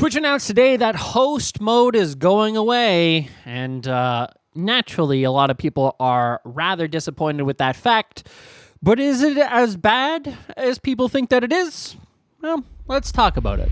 Twitch announced today that host mode is going away, and naturally, a lot of people are rather disappointed with that fact. But is it as bad as people think that it is? Well, let's talk about it.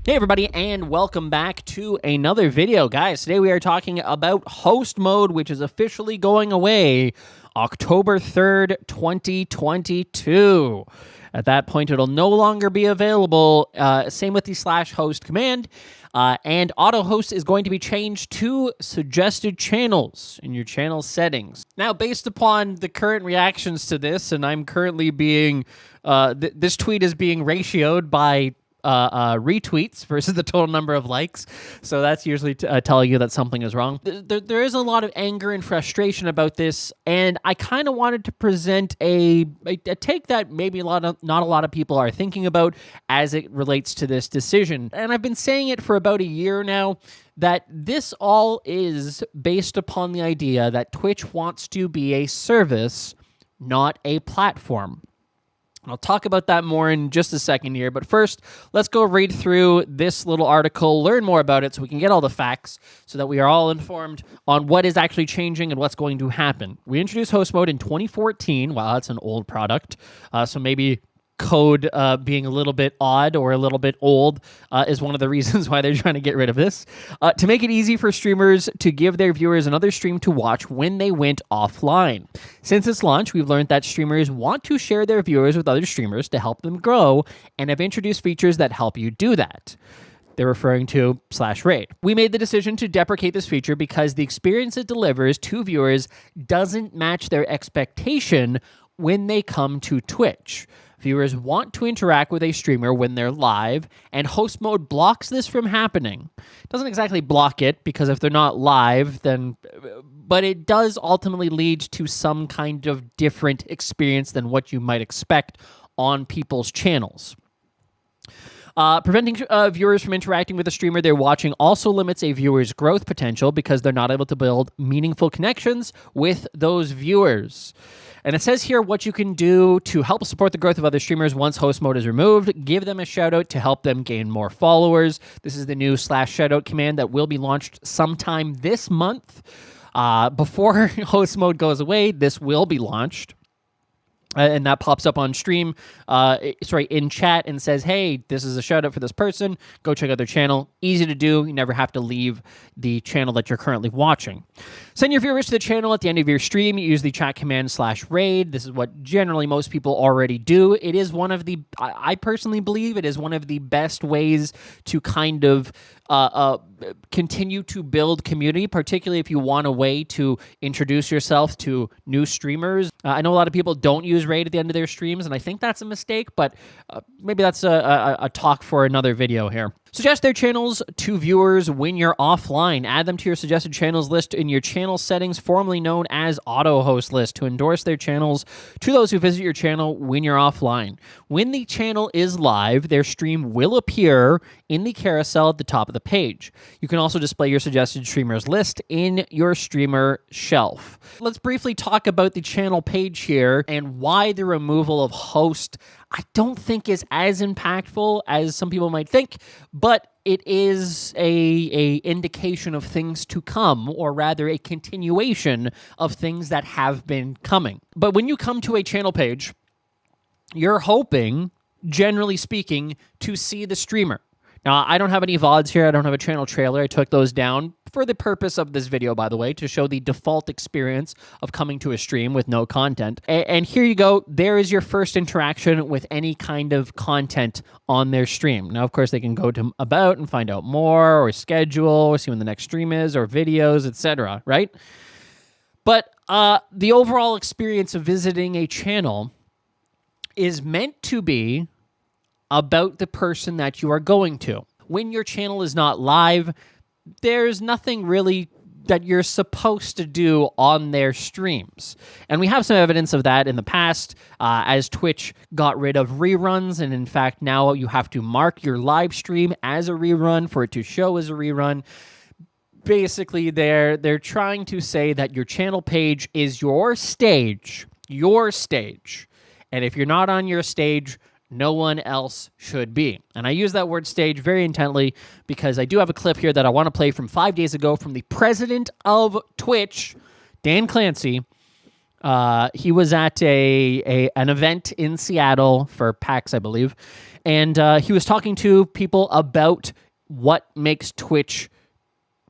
Hey everybody, and welcome back to another video. Guys, today we are talking about host mode, which is officially going away October 3rd, 2022. At that point, it'll no longer be available. Same with the /host command. And auto host is going to be changed to suggested channels in your channel settings. Now, based upon the current reactions to this, and I'm currently being, this tweet is being ratioed by retweets versus the total number of likes. So that's usually telling you that something is wrong. There is a lot of anger and frustration about this, and I kind of wanted to present a take that maybe not a lot of people are thinking about as it relates to this decision. And I've been saying it for about a year now, that this all is based upon the idea that Twitch wants to be a service, not a platform. I'll talk about that more in just a second here, but first, let's go read through this little article, learn more about it so we can get all the facts so that we are all informed on what is actually changing and what's going to happen. We introduced host mode in 2014. Wow, that's an old product. So maybe code being a little bit odd or a little bit old is one of the reasons why they're trying to get rid of this. To make it easy for streamers to give their viewers another stream to watch when they went offline. Since its launch, we've learned that streamers want to share their viewers with other streamers to help them grow, and have introduced features that help you do that. They're referring to /raid. We made the decision to deprecate this feature because the experience it delivers to viewers doesn't match their expectation when they come to Twitch. Viewers want to interact with a streamer when they're live, and host mode blocks this from happening. It doesn't exactly block it, because if they're not live, then... But it does ultimately lead to some kind of different experience than what you might expect on people's channels. Preventing viewers from interacting with the streamer they're watching also limits a viewer's growth potential because they're not able to build meaningful connections with those viewers. And it says here what you can do to help support the growth of other streamers once host mode is removed. Give them a shout out to help them gain more followers. This is the new /shoutout command that will be launched sometime this month. Before host mode goes away, this will be launched. And that pops up on stream, in chat, and says, hey, this is a shout out for this person. Go check out their channel. Easy to do. You never have to leave the channel that you're currently watching. Send your viewers to the channel at the end of your stream. You use the chat command /raid. This is what generally most people already do. It is one of the, I personally believe it is one of the best ways to kind of continue to build community, particularly if you want a way to introduce yourself to new streamers. I know a lot of people don't use raid at the end of their streams, and I think that's a mistake, but maybe that's a talk for another video here. Suggest their channels to viewers when you're offline. Add them to your suggested channels list in your channel settings, formerly known as auto host list, to endorse their channels to those who visit your channel when you're offline. When the channel is live, their stream will appear in the carousel at the top of the page. You can also display your suggested streamers list in your streamer shelf. Let's briefly talk about the channel page here and why the removal of host I don't think is as impactful as some people might think, but it is a indication of things to come, or rather a continuation of things that have been coming. But when you come to a channel page, you're hoping, generally speaking, to see the streamer. Now, I don't have any VODs here. I don't have a channel trailer. I took those down for the purpose of this video, by the way, to show the default experience of coming to a stream with no content. And here you go. There is your first interaction with any kind of content on their stream. Now, of course, they can go to About and find out more, or schedule, or see when the next stream is, or videos, etc., right? But the overall experience of visiting a channel is meant to be about the person that you are going to. When your channel is not live, there's nothing really that you're supposed to do on their streams. And we have some evidence of that in the past, as Twitch got rid of reruns, and in fact, now you have to mark your live stream as a rerun for it to show as a rerun. Basically, they're trying to say that your channel page is your stage, and if you're not on your stage, no one else should be. And I use that word stage very intently because I do have a clip here that I want to play from 5 days ago from the president of Twitch, Dan Clancy. He was at an event in Seattle for PAX, I believe, and he was talking to people about what makes Twitch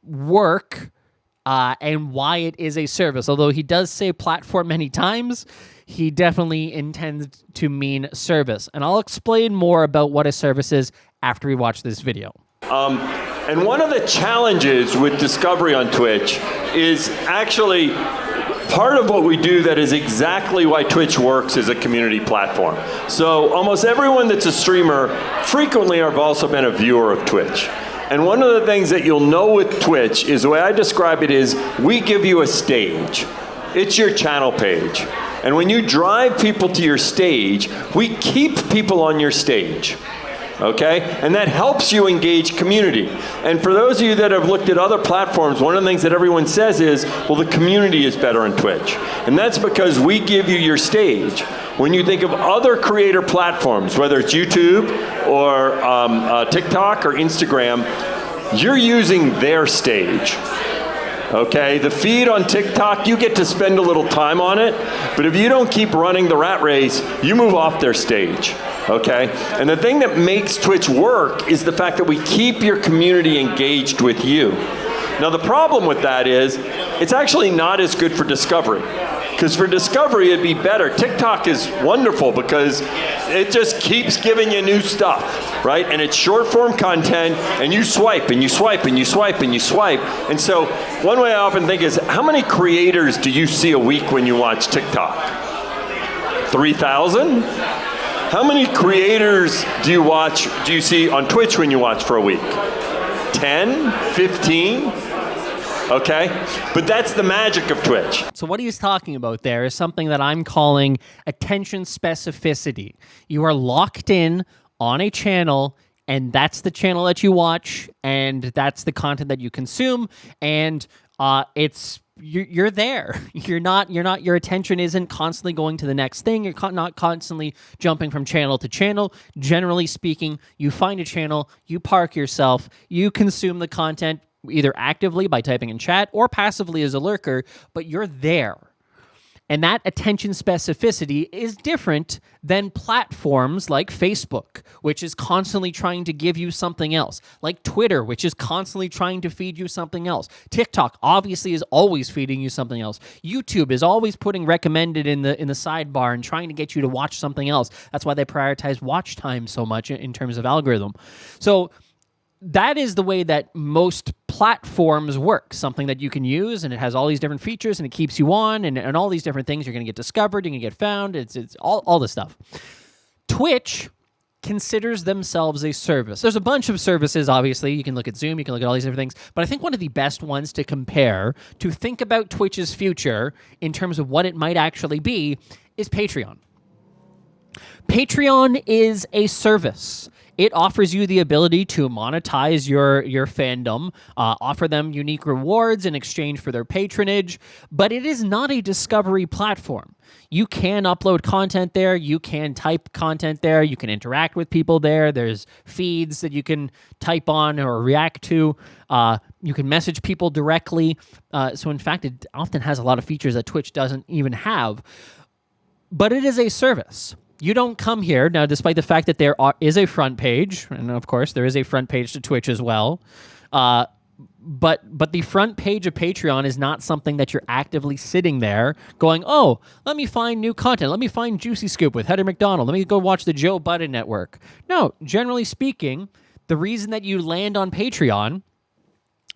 work and why it is a service. Although he does say platform many times, he definitely intends to mean service. And I'll explain more about what a service is after we watch this video. And one of the challenges with discovery on Twitch is actually part of what we do that is exactly why Twitch works as a community platform. So almost everyone that's a streamer frequently have also been a viewer of Twitch. And one of the things that you'll know with Twitch is the way I describe it is we give you a stage. It's your channel page. And when you drive people to your stage, we keep people on your stage. Okay? And that helps you engage community. And for those of you that have looked at other platforms, one of the things that everyone says is, well, the community is better on Twitch. And that's because we give you your stage. When you think of other creator platforms, whether it's YouTube or TikTok or Instagram, you're using their stage. Okay, the feed on TikTok, you get to spend a little time on it, but if you don't keep running the rat race, you move off their stage. Okay, and the thing that makes Twitch work is the fact that we keep your community engaged with you. Now the problem with that is, it's actually not as good for discovery. Because for discovery, it'd be better. TikTok is wonderful because it just keeps giving you new stuff, right? And it's short form content, and you swipe, and you swipe, and you swipe, and you swipe. And so one way I often think is, how many creators do you see a week when you watch TikTok? 3,000? How many creators do you see on Twitch when you watch for a week? 10? 15? Okay? But that's the magic of Twitch. So what he's talking about there is something that I'm calling attention specificity. You are locked in on a channel, and that's the channel that you watch, and that's the content that you consume, and you're there. Your attention isn't constantly going to the next thing. You're not constantly jumping from channel to channel. Generally speaking, you find a channel, you park yourself, you consume the content either actively by typing in chat or passively as a lurker, but you're there. And that attention specificity is different than platforms like Facebook, which is constantly trying to give you something else, like Twitter, which is constantly trying to feed you something else. TikTok obviously is always feeding you something else. YouTube is always putting recommended in the sidebar and trying to get you to watch something else. That's why they prioritize watch time so much in terms of algorithm. So that is the way that most platforms work, something that you can use, and it has all these different features, and it keeps you on, and all these different things. You're going to get discovered, you're going to get found, it's all this stuff. Twitch considers themselves a service. There's a bunch of services, obviously. You can look at Zoom, you can look at all these different things, but I think one of the best ones to compare, to think about Twitch's future in terms of what it might actually be, is Patreon. Patreon is a service. It offers you the ability to monetize your fandom, offer them unique rewards in exchange for their patronage, but it is not a discovery platform. You can upload content there, you can type content there, you can interact with people there, there's feeds that you can type on or react to, you can message people directly, so in fact it often has a lot of features that Twitch doesn't even have, but it is a service. You don't come here, now despite the fact that there is a front page, and of course there is a front page to Twitch as well, but the front page of Patreon is not something that you're actively sitting there going, oh, let me find new content, let me find Juicy Scoop with Heather McDonald, let me go watch the Joe Budden Network. No, generally speaking, the reason that you land on Patreon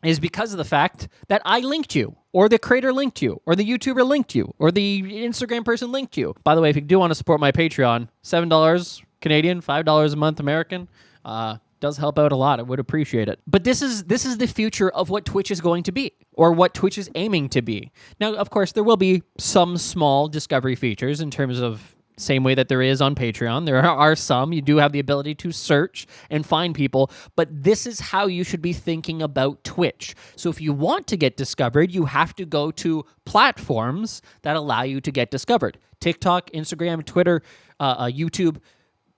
is because of the fact that I linked you, or the creator linked you, or the YouTuber linked you, or the Instagram person linked you. By the way, if you do want to support my Patreon, $7 Canadian, $5 a month American, does help out a lot. I would appreciate it. But this is the future of what Twitch is going to be, or what Twitch is aiming to be. Now, of course, there will be some small discovery features in terms of same way that there is on Patreon. There are some. You do have the ability to search and find people, but this is how you should be thinking about Twitch. So if you want to get discovered, you have to go to platforms that allow you to get discovered. TikTok, Instagram, Twitter, YouTube,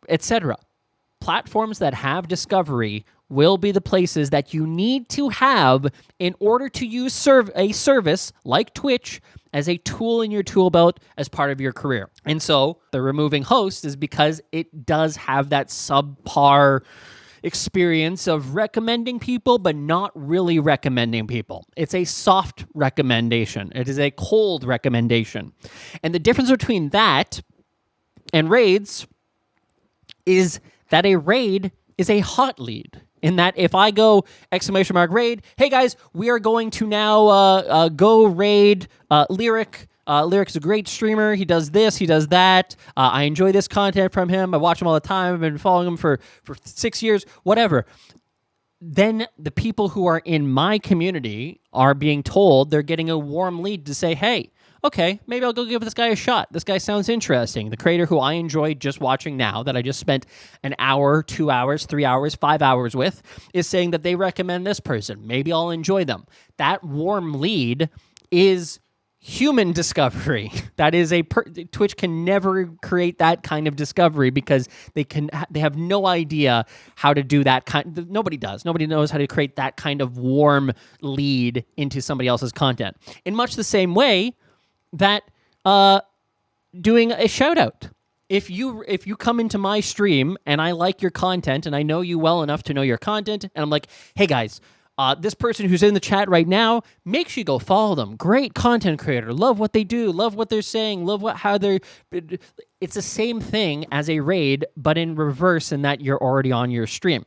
etc. Platforms that have discovery will be the places that you need to have in order to use a service like Twitch as a tool in your tool belt as part of your career. And so the removing host is because it does have that subpar experience of recommending people, but not really recommending people. It's a soft recommendation. It is a cold recommendation. And the difference between that and raids is that a raid is a hot lead. In that if I go ! Raid, hey guys, we are going to now go raid Lyric. Lyric's a great streamer. He does this, he does that. I enjoy this content from him. I watch him all the time. I've been following him for 6 years, whatever. Then the people who are in my community are being told they're getting a warm lead to say, hey, okay, maybe I'll go give this guy a shot. This guy sounds interesting. The creator who I enjoy just watching now, that I just spent an hour, 2 hours, 3 hours, 5 hours with, is saying that they recommend this person. Maybe I'll enjoy them. That warm lead is human discovery. That is Twitch can never create that kind of discovery because they have no idea how to do that kind. Nobody does. Nobody knows how to create that kind of warm lead into somebody else's content. In much the same way that doing a shout out. If you come into my stream and I like your content and I know you well enough to know your content and I'm like, hey guys, this person who's in the chat right now, make sure you go follow them. Great content creator. Love what they do. Love what they're saying. Love how they're... It's the same thing as a raid, but in reverse in that you're already on your stream.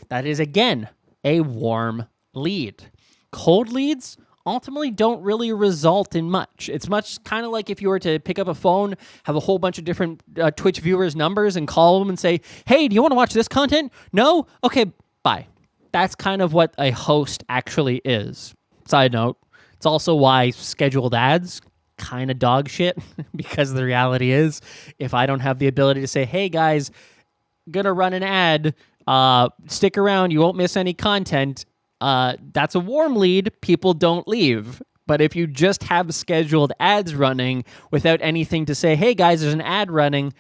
That is, again, a warm lead. Cold leads ultimately don't really result in much. It's much kind of like if you were to pick up a phone, have a whole bunch of different Twitch viewers' numbers and call them and say, hey, do you want to watch this content? No? Okay, bye. That's kind of what a host actually is. Side note, it's also why scheduled ads kind of dog shit, because the reality is if I don't have the ability to say, hey guys, gonna run an ad, stick around, you won't miss any content, that's a warm lead, people don't leave. But if you just have scheduled ads running without anything to say, hey guys, there's an ad running,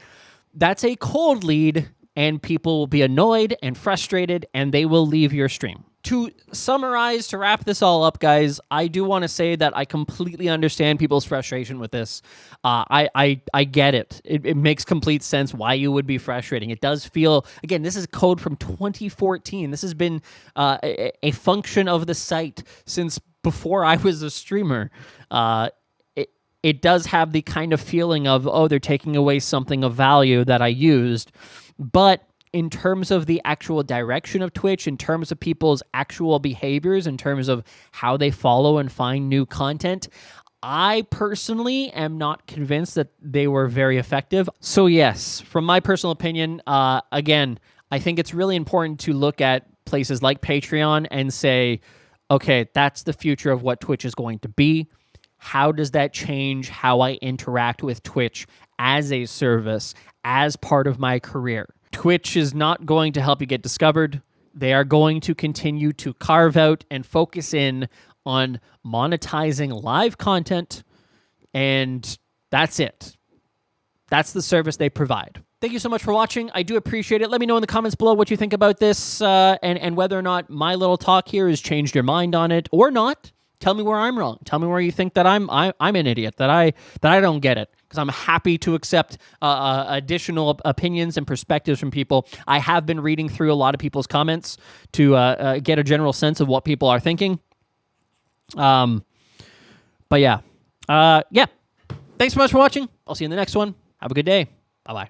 that's a cold lead, and people will be annoyed and frustrated, and they will leave your stream. To summarize, to wrap this all up, guys, I do want to say that I completely understand people's frustration with this. I get it. It makes complete sense why you would be frustrating. It does feel, again, this is code from 2014. This has been a function of the site since before I was a streamer. It does have the kind of feeling of, oh, they're taking away something of value that I used. But in terms of the actual direction of Twitch, in terms of people's actual behaviors, in terms of how they follow and find new content, I personally am not convinced that they were very effective. So yes, from my personal opinion, again, I think it's really important to look at places like Patreon and say, okay, that's the future of what Twitch is going to be. How does that change how I interact with Twitch as a service, as part of my career? Twitch is not going to help you get discovered. They are going to continue to carve out and focus in on monetizing live content, and that's it. That's the service they provide. Thank you so much for watching. I do appreciate it. Let me know in the comments below what you think about this and whether or not my little talk here has changed your mind on it or not. Tell me where I'm wrong. Tell me where you think that I'm an idiot, that I don't get it. Because I'm happy to accept additional opinions and perspectives from people. I have been reading through a lot of people's comments to get a general sense of what people are thinking. But yeah. Thanks so much for watching. I'll see you in the next one. Have a good day. Bye-bye.